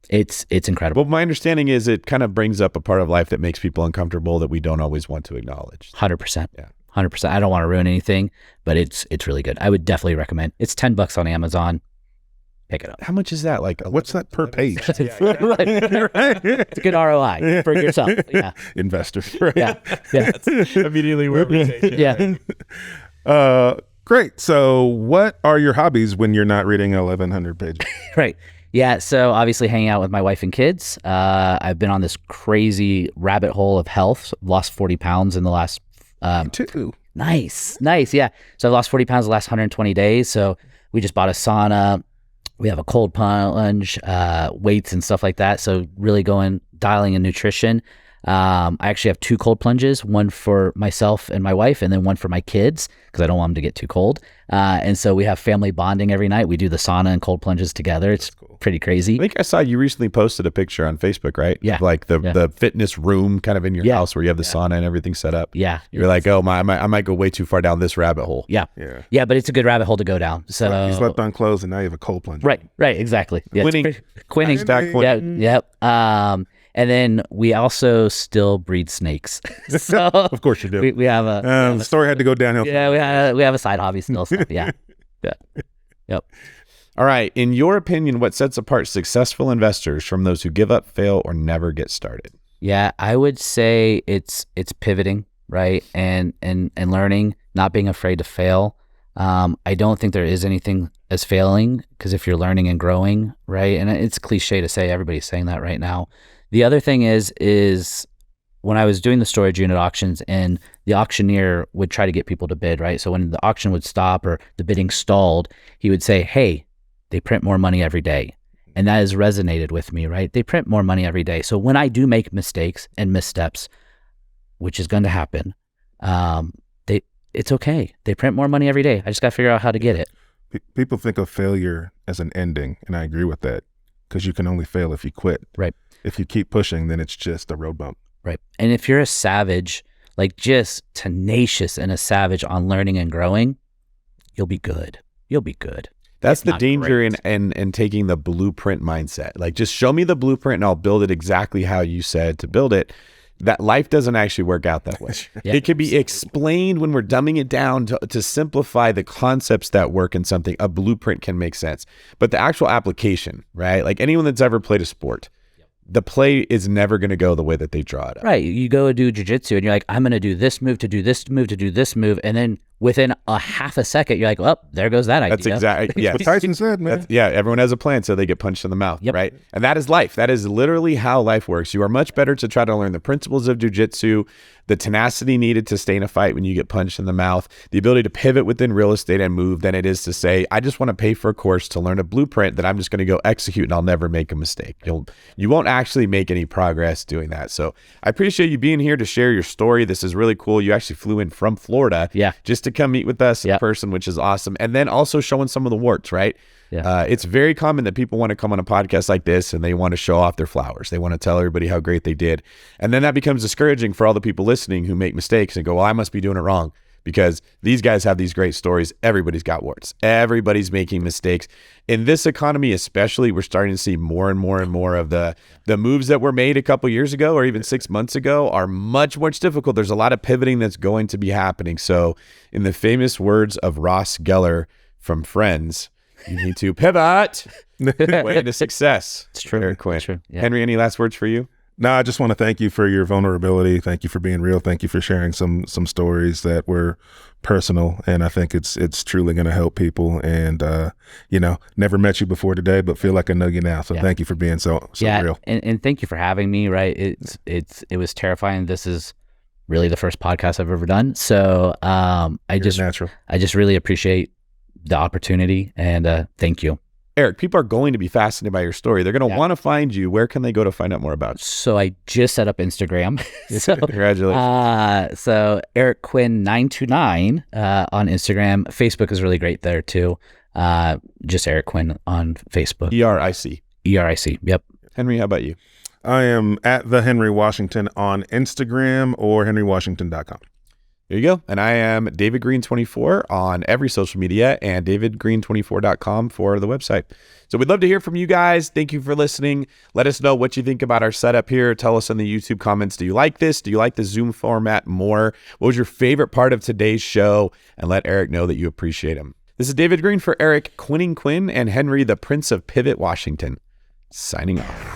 It's incredible. Well, my understanding is it kind of brings up a part of life that makes people uncomfortable that we don't always want to acknowledge. 100%. Yeah. 100%. I don't want to ruin anything, but it's really good. I would definitely recommend. It's $10 on Amazon. Pick it up. How much is that? Like, What's that per page? Right. It's a good ROI for yourself. Yeah. Investors. Yeah. that's immediately where we take it. Yeah. Great. So what are your hobbies when you're not reading 1,100 pages? Right. Yeah. So obviously hanging out with my wife and kids. I've been on this crazy rabbit hole of health. Lost 40 pounds in the last... Too. Nice. Yeah. So I've lost 40 pounds the last 120 days. So we just bought a sauna. We have a cold plunge, weights and stuff like that. So really dialing in nutrition. I actually have 2 cold plunges, one for myself and my wife, and then one for my kids, because I don't want them to get too cold. And so we have family bonding every night. We do the sauna and cold plunges together. It's pretty crazy. I think I saw you recently posted a picture on Facebook, right? Yeah. Of like the fitness room kind of in your house where you have the sauna and everything set up. Yeah. You're like, oh, I might go way too far down this rabbit hole. Yeah. But it's a good rabbit hole to go down. So You slept on clothes and now you have a cold plunge. Right, exactly. Yeah, Quinning. Quinning. Yep. And then we also still breed snakes. So Of course you do. we have a The story had to go downhill. yeah, we have a side hobby still. So yeah. Yep. All right. In your opinion, what sets apart successful investors from those who give up, fail, or never get started? Yeah, I would say it's pivoting, right? And learning, not being afraid to fail. I don't think there is anything as failing, because if you're learning and growing, right? And it's cliche to say, everybody's saying that right now. The other thing is when I was doing the storage unit auctions, and the auctioneer would try to get people to bid, right? So when the auction would stop or the bidding stalled, he would say, hey, they print more money every day. And that has resonated with me, right? They print more money every day. So when I do make mistakes and missteps, which is going to happen, it's okay. They print more money every day. I just got to figure out how to get it. People think of failure as an ending, and I agree with that, because you can only fail if you quit. Right. If you keep pushing, then it's just a road bump. Right. And if you're a savage, like just tenacious and a savage on learning and growing, you'll be good. That's the danger in taking the blueprint mindset. Like, just show me the blueprint and I'll build it exactly how you said to build it. That life doesn't actually work out that way. Yeah. It can be explained when we're dumbing it down to simplify the concepts that work in something. A blueprint can make sense. But the actual application, right? Like anyone that's ever played a sport, the play is never going to go the way that they draw it up. Right. You go do jiu-jitsu and you're like, I'm going to do this move to do this move to do this move. And then within a half a second, you're like, well, there goes that idea. That's exactly, yeah. What Tyson said, man. Everyone has a plan, so they get punched in the mouth, right? And that is life. That is literally how life works. You are much better to try to learn the principles of jiu-jitsu, the tenacity needed to stay in a fight when you get punched in the mouth, the ability to pivot within real estate and move, than it is to say, I just want to pay for a course to learn a blueprint that I'm just going to go execute and I'll never make a mistake. You won't actually make any progress doing that. So I appreciate you being here to share your story. This is really cool. You actually flew in from Florida just to come meet with us in person, which is awesome. And then also showing some of the warts, right? Yeah. It's very common that people want to come on a podcast like this and they want to show off their flowers. They want to tell everybody how great they did. And then that becomes discouraging for all the people listening who make mistakes and go, well, I must be doing it wrong, because these guys have these great stories. Everybody's got warts. Everybody's making mistakes. In this economy especially, we're starting to see more and more and more of the moves that were made a couple years ago or even 6 months ago are much difficult. There's a lot of pivoting that's going to be happening. So in the famous words of Ross Geller from Friends, you need to pivot way to success. It's true. Eric Quinn. It's true. Yeah. Henry, any last words for you? No, I just want to thank you for your vulnerability. Thank you for being real. Thank you for sharing some stories that were personal. And I think it's truly going to help people. And, never met you before today, but feel like I know you now. So thank you for being so real. And thank you for having me, right? It was terrifying. This is really the first podcast I've ever done. So I just really appreciate the opportunity, and thank you. Eric, people are going to be fascinated by your story. They're going to want to find you. Where can they go to find out more about you? So I just set up Instagram. Congratulations. So Eric Quinn 929 on Instagram. Facebook is really great there too. Just Eric Quinn on Facebook. ERIC. ERIC. Yep. Henry, how about you? I am at the Henry Washington on Instagram or henrywashington.com. There you go. And I am David Green 24 on every social media and davidgreen24.com for the website. So we'd love to hear from you guys. Thank you for listening. Let us know what you think about our setup here. Tell us in the YouTube comments, do you like this? Do you like the Zoom format more? What was your favorite part of today's show? And let Eric know that you appreciate him. This is David Green for Eric Quinn and Henry, the Prince of Pivot Washington, signing off.